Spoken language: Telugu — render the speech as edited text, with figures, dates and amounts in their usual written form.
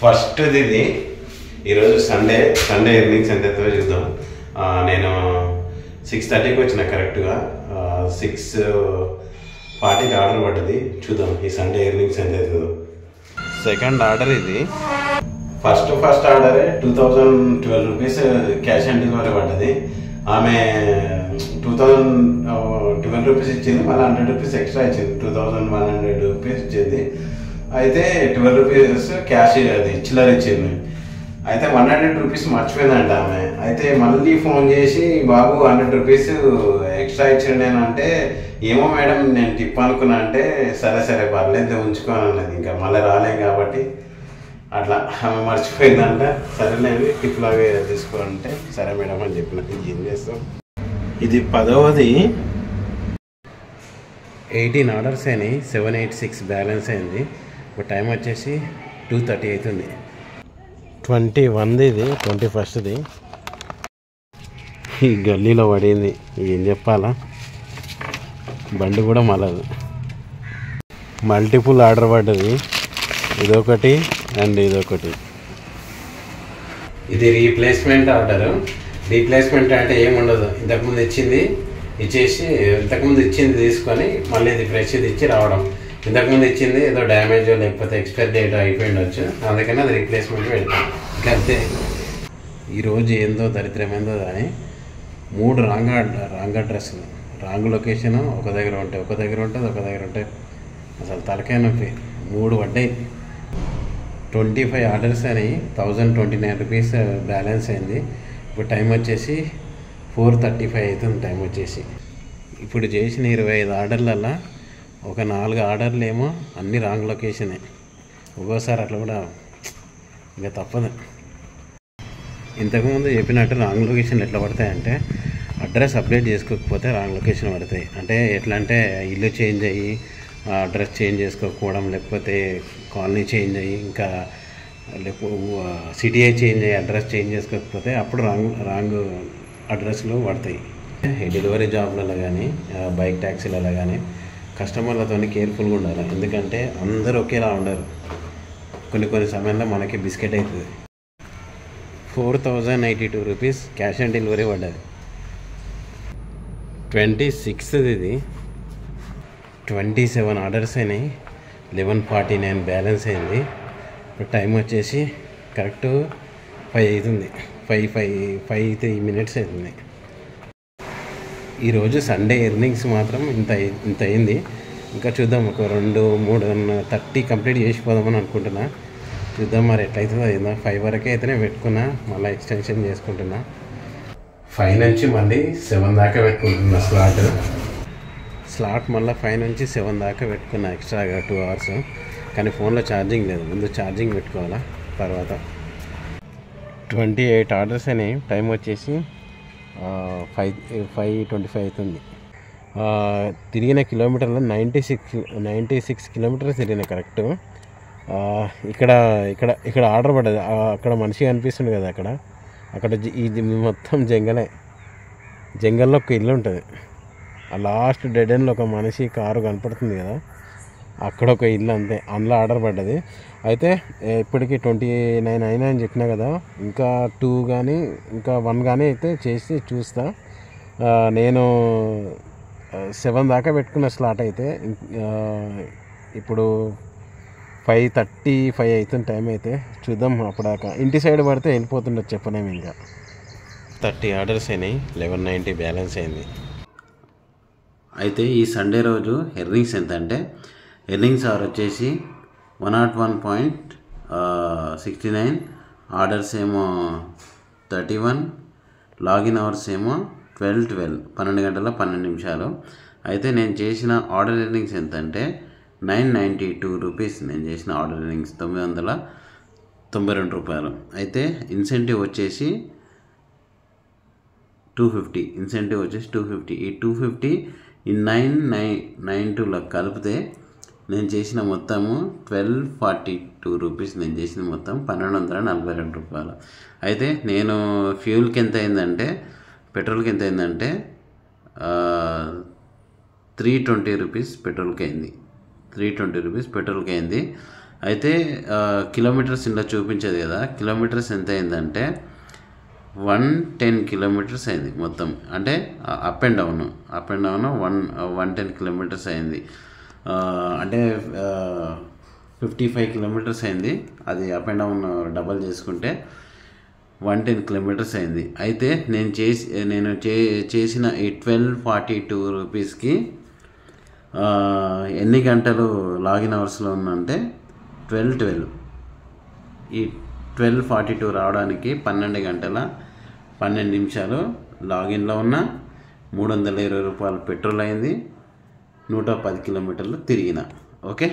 ఫస్ట్ది ఇది ఈరోజు సండే ఈవినింగ్స్ ఎంత అవుతుందో చూద్దాం. నేను 6:30కి వచ్చిన కరెక్ట్గా 6:40కి ఆర్డర్ పడ్డది. చూద్దాం ఈ సండే ఈవినింగ్స్ ఎంత అవుతుందో. సెకండ్ ఆర్డర్ ఇది. ఫస్ట్ ఆర్డరే 2012 రూపీస్ క్యాష్ ఆన్ డెలివరీ పడ్డది. ఆమె 2012 రూపీస్ ఇచ్చింది, మళ్ళీ 100 రూపీస్ ఎక్స్ట్రా ఇచ్చింది, 2100 రూపీస్ ఇచ్చింది. అయితే 12 రూపీస్ క్యాష్ అది చిల్లర ఇచ్చింది. అయితే 100 రూపీస్ మర్చిపోయిందంట ఆమె. అయితే మళ్ళీ ఫోన్ చేసి బాబు 100 రూపీస్ ఎక్స్ట్రా ఇచ్చిండు నేను అంటే, ఏమో మేడం నేను టిప్ అనుకున్నా అంటే, సరే పర్లేదు ఉంచుకోని అన్నది. ఇంకా మళ్ళీ రాలేం కాబట్టి అట్లా ఆమె మర్చిపోయిందంట. సరేలేండి టిప్ లాగే తీసుకోవాలంటే సరే మేడం అని చెప్పిన. ఏం చేస్తాం. ఇది 10వది. 18 ఆర్డర్స్ అయినాయి, 786 బ్యాలెన్స్ అయింది. ఇప్పుడు టైం వచ్చేసి 2:30 అవుతుంది. 21ది ఇది, 21ది ఈ గల్లీలో పడింది. ఏం చెప్పాలా, బండి కూడా మళ్ళదు. మల్టిపుల్ ఆర్డర్ పడ్డది, ఇదొకటి అండ్ ఇదొకటి. ఇది రీప్లేస్మెంట్ ఆర్డరు. రీప్లేస్మెంట్ అంటే ఏముండదు, ఇంతకుముందు ఇచ్చింది తీసుకొని మళ్ళీ ఇది ఫ్రెష్ ఇచ్చి రావడం. ఇంతకుముందు ఇచ్చింది ఏదో డ్యామేజ్ లేకపోతే ఎక్స్పైర్ డేట్ అయిపోయిండొచ్చు, అందుకని అది రీప్లేస్మెంట్ పెడతాం. ఇంకంతే. ఈరోజు ఏందో దరిద్రమైందో అని 3 రాంగ్ అడ్రస్లు, రాంగ్ లొకేషన్. ఒక దగ్గర ఉంటుంది, ఒక దగ్గర ఉంటాయి. అసలు తలకాయ నొప్పి. 3 పడ్డాయి. 25 ఆర్డర్స్ అని 1029 రూపీస్ బ్యాలెన్స్ అయింది. ఇప్పుడు టైం వచ్చేసి 4:35 అవుతుంది టైం వచ్చేసి. ఇప్పుడు చేసిన 25 ఆర్డర్లల్లో ఒక 4 ఆర్డర్లు ఏమో అన్ని రాంగ్ లొకేషనే. ఒక్కోసారి అట్లా కూడా ఇంకా తప్పదు. ఇంతకుముందు చెప్పినట్టు రాంగ్ లొకేషన్లు ఎట్లా పడతాయంటే, అడ్రస్ అప్డేట్ చేసుకోకపోతే రాంగ్ లొకేషన్ పడతాయి. అంటే ఎట్లా అంటే ఇల్లు చేంజ్ అయ్యి అడ్రస్ చేంజ్ చేసుకోకపోవడం, లేకపోతే కాలనీ చేంజ్ అయ్యి ఇంకా సిటీ చేంజ్ అయ్యి అడ్రస్ చేంజ్ చేసుకోకపోతే అప్పుడు రాంగ్ అడ్రస్లు పడతాయి. డెలివరీ జాబ్లలో కానీ బైక్ ట్యాక్సీలలో కానీ కస్టమర్లతో కేర్ఫుల్గా ఉండాలి. ఎందుకంటే అందరూ ఒకేలా ఉండరు. కొన్ని సమయంలో మనకి బిస్కెట్ అవుతుంది. 4082 రూపీస్ క్యాష్ ఆన్ డెలివరీ పడ్డది. 26ది ఇది. 27 ఆర్డర్స్ అయినాయి, 1149 బ్యాలెన్స్ అయింది. ఇప్పుడు టైం వచ్చేసి కరెక్ట్ 5 అవుతుంది. 5 minutes అవుతుంది. ఈరోజు సండే ఎర్నింగ్స్ మాత్రం ఇంత అయింది. ఇంకా చూద్దాం, ఒక 2-3 కంప్లీట్ చేసిపోదామని అనుకుంటున్నా. చూద్దాం మరి ఎట్లయితుందో. అయిందా 5 వరకే అయితేనే పెట్టుకున్నా, మళ్ళీ ఎక్స్టెన్షన్ చేసుకుంటున్నా. 5 నుంచి మళ్ళీ 7 దాకా పెట్టుకుంటున్నా స్లాట్ మళ్ళీ 5 నుంచి 7 దాకా పెట్టుకున్నా ఎక్స్ట్రాగా 2 hours. కానీ ఫోన్లో ఛార్జింగ్ లేదు, ముందు ఛార్జింగ్ పెట్టుకోవాలా తర్వాత. 28 ఆర్డర్స్ అయినాయి, టైం వచ్చేసి 5:25 అవుతుంది. తిరిగిన కిలోమీటర్లో 96 కిలోమీటర్స్ తిరిగిన కరెక్ట్. ఇక్కడ ఆర్డర్ పడ్డది. అక్కడ మనిషి కనిపిస్తుంది కదా, అక్కడ ఇది మొత్తం జంగల్లో ఒక ఇల్లు ఉంటుంది. ఆ లాస్ట్ డెడ్ ఎండ్లో ఒక మనిషి కారు కనపడుతుంది కదా, అక్కడ ఒక ఇల్లు, అంతే. అందులో ఆర్డర్ పడ్డది. అయితే ఇప్పటికి 29 అయినా అని చెప్పినా కదా, ఇంకా 2 కానీ ఇంకా 1 కానీ అయితే చేసి చూస్తా. నేను 7 దాకా పెట్టుకున్న స్లాట్ అయితే ఇప్పుడు 5:35 అవుతుంది టైం అయితే. చూద్దాం అప్పటిదాకా. ఇంటి సైడ్ పడితే వెళ్ళిపోతుండదు, చెప్పలేము. ఇంకా 30 ఆర్డర్స్ అయినాయి, 1190 బ్యాలెన్స్ అయింది. అయితే ఈ సండే రోజు ఎర్నింగ్స్ ఎంత అంటే, ఎర్నింగ్స్ అవర్ వచ్చేసి 101.69, ఆర్డర్స్ ఏమో 31, లాగిన్ అవర్స్ ఏమో 12 గంటల 12 నిమిషాలు. అయితే నేను చేసిన ఆర్డర్ ఎర్నింగ్స్ ఎంత అంటే 992 రూపీస్. నేను చేసిన ఆర్డర్ ఎర్నింగ్స్ 992 రూపాయలు. అయితే ఇన్సెంటివ్ వచ్చేసి 250. ఇన్సెంటివ్ వచ్చేసి 250. ఈ 250 ఈ 992లో కలిపితే నేను చేసిన మొత్తము 1242 రూపీస్. నేను చేసిన మొత్తం 1242 రూపాయలు. అయితే నేను ఫ్యూల్కి ఎంత అయిందంటే, పెట్రోల్కి ఎంత అయిందంటే 320 రూపీస్ పెట్రోల్కి అయింది. 320 రూపీస్ పెట్రోల్కి అయింది. అయితే కిలోమీటర్స్ ఇంట్లో చూపించేది కదా, కిలోమీటర్స్ ఎంత అయిందంటే 110 కిలోమీటర్స్ అయింది మొత్తం. అంటే అప్ అండ్ డౌన్ 110 కిలోమీటర్స్ అయింది. అంటే 55 కిలోమీటర్స్ అయింది. అది అప్ అండ్ డౌన్ డబల్ చేసుకుంటే 110 కిలోమీటర్స్ అయింది. అయితే నేను చేసిన ఈ 1242 రూపీస్కి ఎన్ని గంటలు లాగిన్ అవర్స్లో ఉందంటే 12 ఈ 1242 రావడానికి 12 గంటల 12 నిమిషాలు లాగిన్లో ఉన్న, 320 రూపాయలు పెట్రోల్ అయింది, 110 కిలోమీటర్లు తిరిగిన. ఓకే.